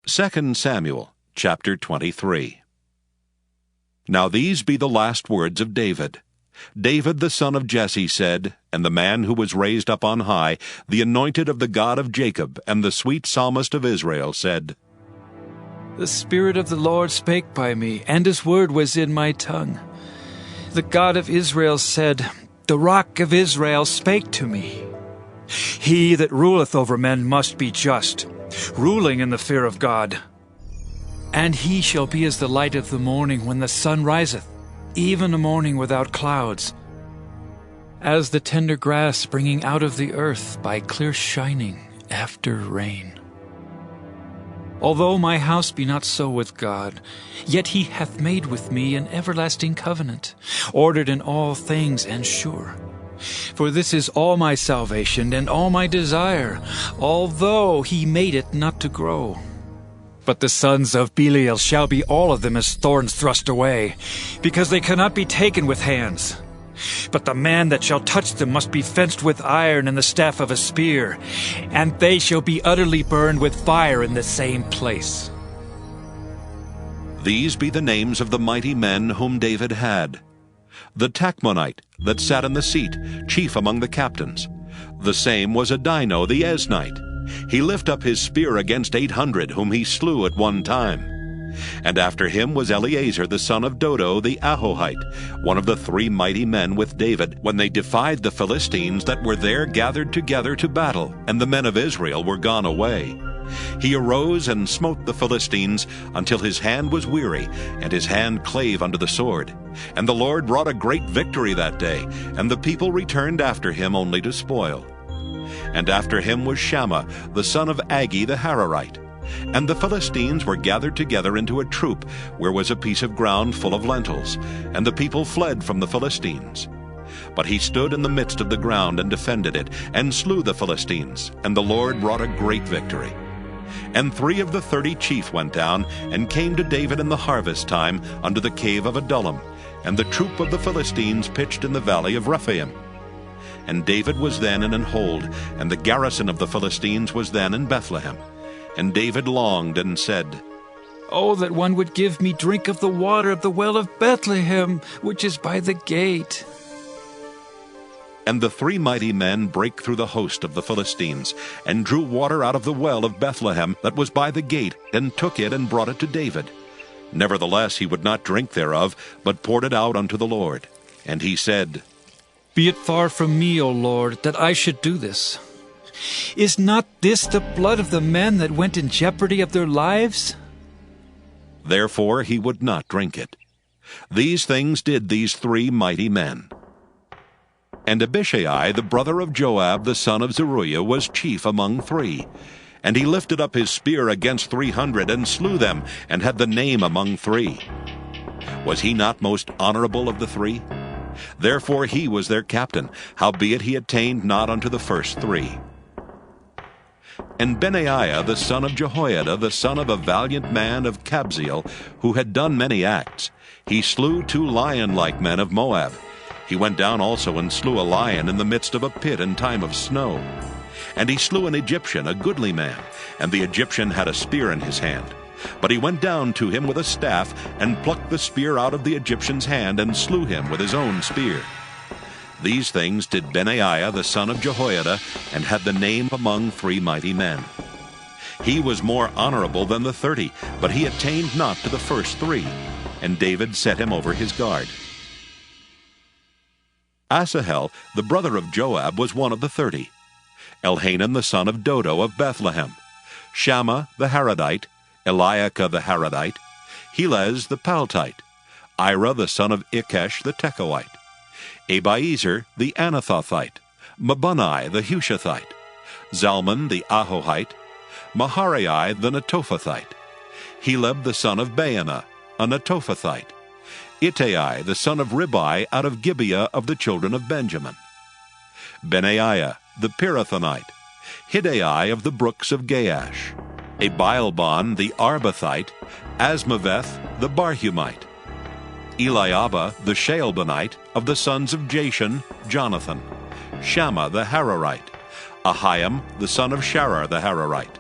2 Samuel chapter 23. Now these be the last words of David. David the son of Jesse said, and the man who was raised up on high, the anointed of the God of Jacob, and the sweet psalmist of Israel, said, The Spirit of the Lord spake by me, and His word was in my tongue. The God of Israel said, The Rock of Israel spake to me. He that ruleth over men must be just, ruling in the fear of God. And he shall be as the light of the morning when the sun riseth, even a morning without clouds, as the tender grass springing out of the earth by clear shining after rain. Although my house be not so with God, yet He hath made with me an everlasting covenant, ordered in all things and sure. For this is all my salvation and all my desire, although He made it not to grow. But the sons of Belial shall be all of them as thorns thrust away, because they cannot be taken with hands. But the man that shall touch them must be fenced with iron and the staff of a spear, and they shall be utterly burned with fire in the same place. These be the names of the mighty men whom David had. The Tachmonite that sat in the seat, chief among the captains. The same was Adino the Eznite. He lift up his spear against 800, whom he slew at one time. And after him was Eleazar the son of Dodo the Ahohite, one of the 3 mighty men with David, when they defied the Philistines that were there gathered together to battle, and the men of Israel were gone away. He arose and smote the Philistines until his hand was weary, and his hand clave unto the sword. And the Lord wrought a great victory that day, and the people returned after him only to spoil. And after him was Shammah the son of Agi the Hararite. And the Philistines were gathered together into a troop, where was a piece of ground full of lentils, and the people fled from the Philistines. But he stood in the midst of the ground and defended it, and slew the Philistines, and the Lord wrought a great victory. And 3 of the 30 chief went down, and came to David in the harvest time unto the cave of Adullam, and the troop of the Philistines pitched in the valley of Rephaim. And David was then in an hold, and the garrison of the Philistines was then in Bethlehem. And David longed and said, Oh, that one would give me drink of the water of the well of Bethlehem, which is by the gate. And the 3 mighty men brake through the host of the Philistines, and drew water out of the well of Bethlehem that was by the gate, and took it and brought it to David. Nevertheless he would not drink thereof, but poured it out unto the Lord. And he said, Be it far from me, O Lord, that I should do this. Is not this the blood of the men that went in jeopardy of their lives? Therefore he would not drink it. These things did these 3 mighty men. And Abishai the brother of Joab the son of Zeruiah was chief among 3. And he lifted up his spear against 300, and slew them, and had the name among 3. Was he not most honorable of the 3? Therefore he was their captain, howbeit he attained not unto the first 3. And Benaiah the son of Jehoiada, the son of a valiant man of Kabzeel, who had done many acts, he slew 2 lion-like men of Moab. He went down also and slew a lion in the midst of a pit in time of snow. And he slew an Egyptian, a goodly man, and the Egyptian had a spear in his hand. But he went down to him with a staff, and plucked the spear out of the Egyptian's hand, and slew him with his own spear. These things did Benaiah the son of Jehoiada, and had the name among 3 mighty men. He was more honorable than the 30, but he attained not to the first 3. And David set him over his guard. Asahel, the brother of Joab, was one of the 30. Elhanan the son of Dodo of Bethlehem. Shammah the Haradite, Eliakah the Haradite, Helez the Paltite, Ira the son of Ikesh the Tekoite, Abiezer the Anathothite, Mabunai the Hushathite, Zalmon the Ahohite, Maharai the Netophathite, Heleb the son of Baanah, a Netophathite, Ittai the son of Ribai out of Gibeah of the children of Benjamin, Benaiah the Pirathonite, Hiddai of the brooks of Gaash, Abialbon the Arbathite, Asmaveth the Barhumite, Eliabah the Shaalbonite of the sons of Jashan, Jonathan, Shammah the Hararite, Ahiam the son of Sharar the Hararite,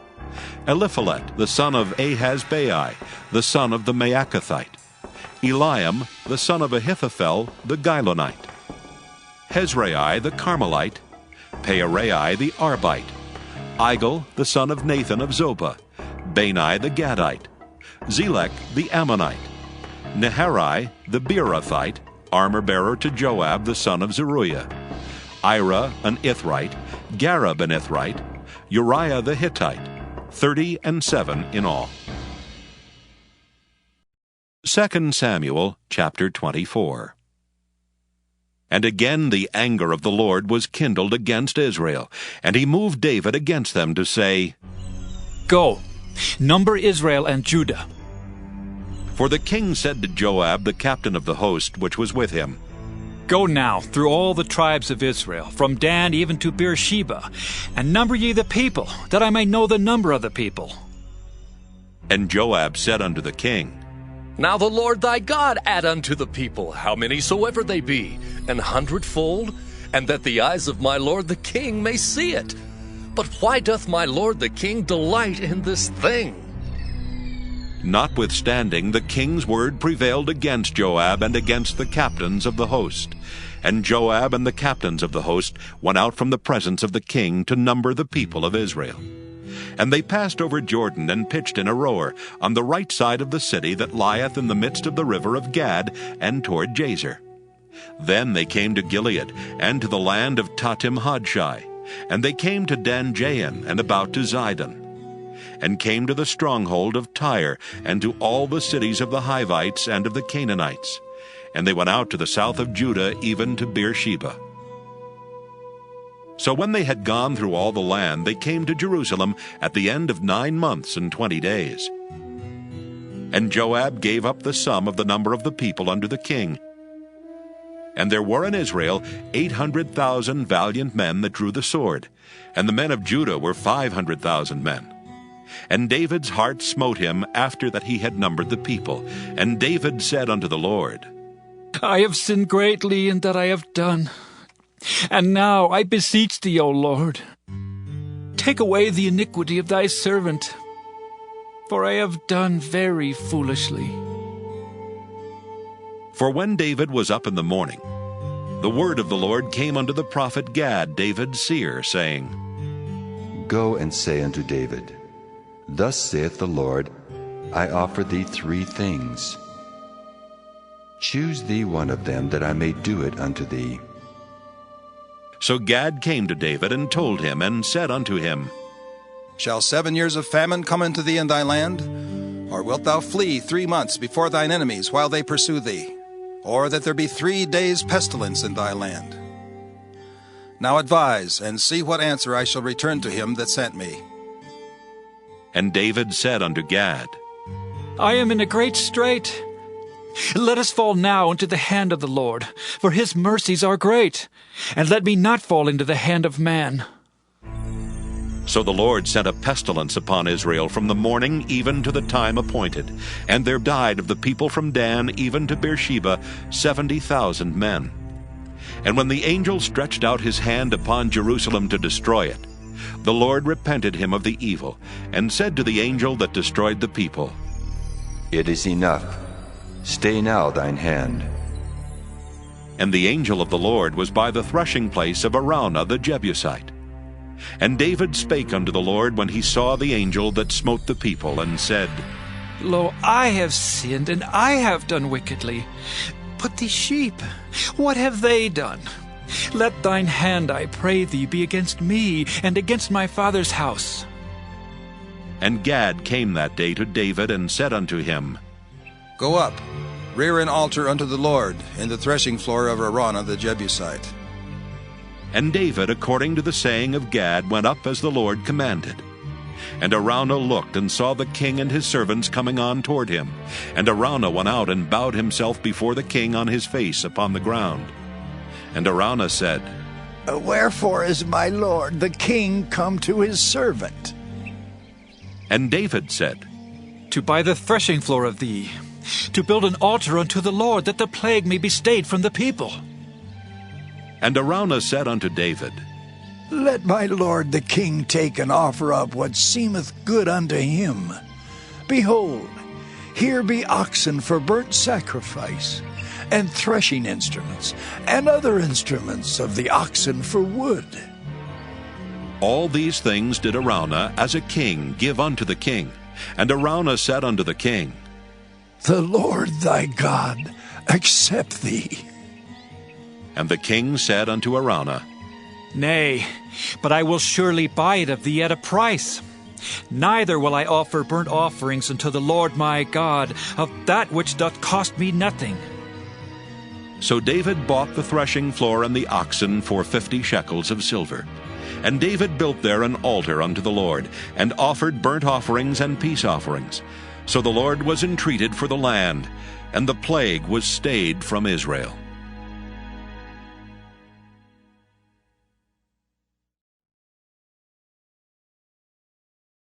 Eliphalet, the son of Ahasbai, the son of the Maacathite, Eliam, the son of Ahithophel, the Gilonite, Hezrai, the Carmelite, Pearai, the Arbite, Igal, the son of Nathan of Zobah, Bani, the Gadite, Zelek, the Ammonite, Neharai, the Beerothite, armor-bearer to Joab, the son of Zeruiah, Ira, an Ithrite, Gareb, an Ithrite, Uriah the Hittite, 37 in all. 2 Samuel chapter 24. And again the anger of the Lord was kindled against Israel, and he moved David against them to say, Go, number Israel and Judah. For the king said to Joab, the captain of the host which was with him, Go now through all the tribes of Israel, from Dan even to Beersheba, and number ye the people, that I may know the number of the people. And Joab said unto the king, Now the Lord thy God add unto the people, how many soever they be, 100-fold, and that the eyes of my lord the king may see it. But why doth my lord the king delight in this thing? Notwithstanding, the king's word prevailed against Joab and against the captains of the host. And Joab and the captains of the host went out from the presence of the king to number the people of Israel. And they passed over Jordan and pitched in Aroer, on the right side of the city that lieth in the midst of the river of Gad, and toward Jazer. Then they came to Gilead, and to the land of Tatim-Hodshai. And they came to Dan-Jain, and about to Zidon, and came to the stronghold of Tyre, and to all the cities of the Hivites and of the Canaanites. And they went out to the south of Judah, even to Beersheba. So when they had gone through all the land, they came to Jerusalem at the end of 9 months and 20 days. And Joab gave up the sum of the number of the people unto the king. And there were in Israel 800,000 valiant men that drew the sword, and the men of Judah were 500,000 men. And David's heart smote him after that he had numbered the people. And David said unto the Lord, I have sinned greatly in that I have done. And now I beseech thee, O Lord, take away the iniquity of thy servant, for I have done very foolishly. For when David was up in the morning, the word of the Lord came unto the prophet Gad, David's seer, saying, Go and say unto David, Thus saith the Lord, I offer thee 3 things. Choose thee one of them, that I may do it unto thee. So Gad came to David and told him, and said unto him, Shall 7 years of famine come unto thee in thy land? Or wilt thou flee 3 months before thine enemies while they pursue thee? Or that there be 3 days' pestilence in thy land? Now advise, and see what answer I shall return to him that sent me. And David said unto Gad, I am in a great strait. Let us fall now into the hand of the Lord, for his mercies are great, and let me not fall into the hand of man. So the Lord sent a pestilence upon Israel from the morning even to the time appointed, and there died of the people from Dan even to Beersheba 70,000 men. And when the angel stretched out his hand upon Jerusalem to destroy it, the Lord repented him of the evil, and said to the angel that destroyed the people, It is enough. Stay now thine hand. And the angel of the Lord was by the threshing place of Araunah the Jebusite. And David spake unto the Lord when he saw the angel that smote the people, and said, Lo, I have sinned, and I have done wickedly. But these sheep, what have they done? Let thine hand, I pray thee, be against me, and against my father's house. And Gad came that day to David, and said unto him, Go up, rear an altar unto the Lord in the threshing floor of Araunah the Jebusite. And David, according to the saying of Gad, went up as the Lord commanded. And Araunah looked, and saw the king and his servants coming on toward him. And Araunah went out, and bowed himself before the king on his face upon the ground. And Araunah said, Wherefore is my lord the king come to his servant? And David said, To buy the threshing floor of thee, to build an altar unto the Lord, that the plague may be stayed from the people. And Araunah said unto David, Let my lord the king take and offer up what seemeth good unto him. Behold, here be oxen for burnt sacrifice, and threshing instruments, and other instruments of the oxen for wood. All these things did Araunah as a king give unto the king. And Araunah said unto the king, The Lord thy God accept thee. And the king said unto Araunah, Nay, but I will surely buy it of thee at a price. Neither will I offer burnt offerings unto the Lord my God of that which doth cost me nothing. So David bought the threshing floor and the oxen for 50 shekels of silver. And David built there an altar unto the Lord, and offered burnt offerings and peace offerings. So the Lord was entreated for the land, and the plague was stayed from Israel.